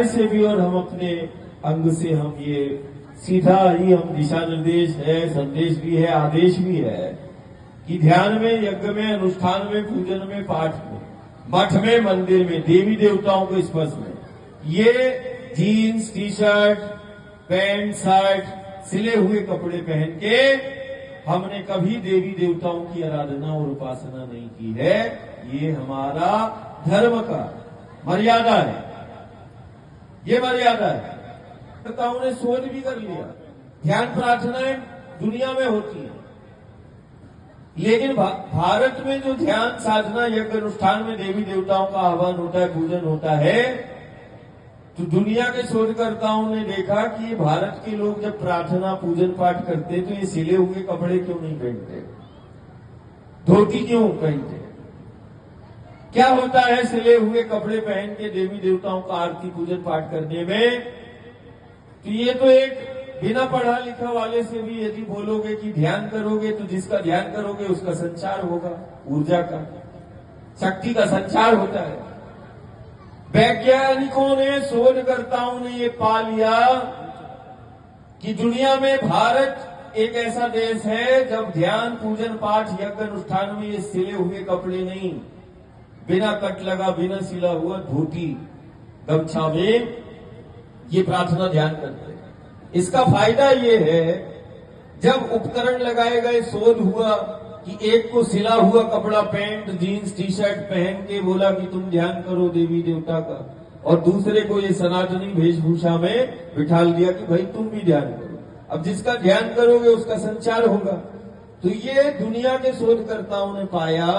से भी और हम अपने अंग से हम ये सीधा ही हम दिशा निर्देश है, संदेश भी है, आदेश भी है कि ध्यान में, यज्ञ में, अनुष्ठान में, पूजन में, पाठ में, मठ में, मंदिर में, देवी देवताओं के स्पर्श में ये jeans, T shirt, pant, shirt, सिले हुए कपड़े पहन के हमने कभी देवी देवताओं की आराधना और उपासना नहीं की है। ये हमारा धर्म का मर्यादा है, ये मर्यादा है। देवताओं ने शोध भी कर लिया, ध्यान प्रार्थनाएं दुनिया में होती है, लेकिन भारत में जो ध्यान साधना यज्ञ अनुष्ठान में देवी देवताओं का आह्वान होता है, पूजन होता है, तो दुनिया के शोधकर्ताओं ने देखा कि भारत के लोग जब प्रार्थना पूजन पाठ करते तो ये सिले हुए कपड़े क्यों नहीं पहनते, धोती क्यों पहनते। क्या होता है सिले हुए कपड़े पहन के देवी देवताओं का आरती पूजन पाठ करने में? तो ये तो एक बिना पढ़ा लिखा वाले से भी यदि बोलोगे कि ध्यान करोगे तो जिसका ध्यान करोगे उसका संचार होगा, ऊर्जा का, शक्ति का संचार होता है। वैज्ञानिकों ने, शोधकर्ताओं ने ये पा लिया कि दुनिया में भारत एक ऐसा देश है जब ध्यान पूजन पाठ यज्ञ अनुष्ठान में ये सिले हुए कपड़े नहीं, बिना कट लगा, बिना सिला हुआ धोती गमछा में ये प्रार्थना ध्यान करते हैं। इसका फायदा ये है, जब उपकरण लगाए गए, शोध हुआ कि एक को सिला हुआ कपड़ा, पैंट, जीन्स, टी शर्ट पहन के बोला कि तुम ध्यान करो देवी देवता का, और दूसरे को ये सनातनी वेशभूषा में बिठाल दिया कि भाई तुम भी ध्यान करो। अब जिसका ध्यान करोगे उसका संचार होगा। तो ये दुनिया के शोधकर्ताओं ने पाया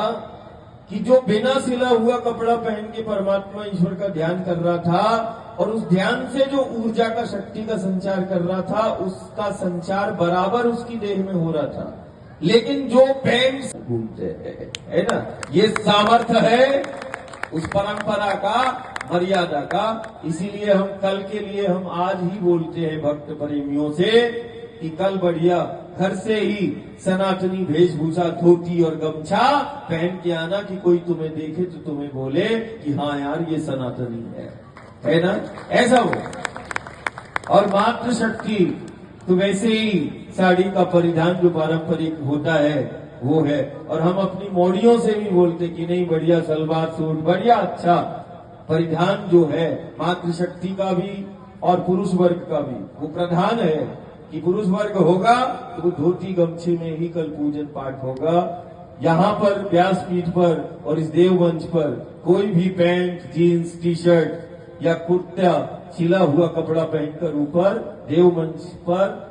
कि जो बिना सिला हुआ कपड़ा पहन के परमात्मा ईश्वर का ध्यान कर रहा था और उस ध्यान से जो ऊर्जा का, शक्ति का संचार कर रहा था, उसका संचार बराबर उसकी देह में हो रहा था। लेकिन जो पैंट घूमते है ना, ये सामर्थ्य है उस परंपरा का, मर्यादा का। इसीलिए हम कल के लिए हम आज ही बोलते हैं भक्त प्रेमियों से कि कल बढ़िया घर से ही सनातनी वेशभूषा, धोती और गमछा पहन के आना कि कोई तुम्हें देखे तो तुम्हें बोले कि हाँ यार ये सनातनी है ना, ऐसा हो। और मातृशक्ति तो वैसे ही साड़ी का परिधान जो पारंपरिक होता है वो है। और हम अपनी मोड़ियों से भी बोलते कि नहीं बढ़िया सलवार सूट, बढ़िया अच्छा परिधान जो है मातृशक्ति का भी और पुरुष वर्ग का भी, वो प्रधान है कि पुरुष वर्ग होगा तो वो धोती गमछे में ही कल पूजन पाठ होगा। यहाँ पर व्यासपीठ पर और इस देवमंच पर कोई भी पैंट, जीन्स, टी शर्ट या कुर्ता, सिला हुआ कपड़ा पहनकर ऊपर देवमंच पर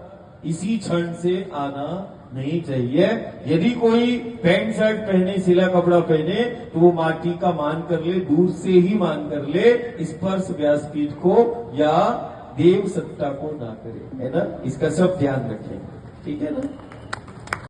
इसी क्षण से आना नहीं चाहिए। यदि कोई पैंट शर्ट पहने, सिला कपड़ा पहने तो वो माटी का मान कर ले, दूर से ही मान कर ले, स्पर्श व्यासपीठ को या देव सत्ता को ना करे, है ना। इसका सब ध्यान रखें, ठीक है ना।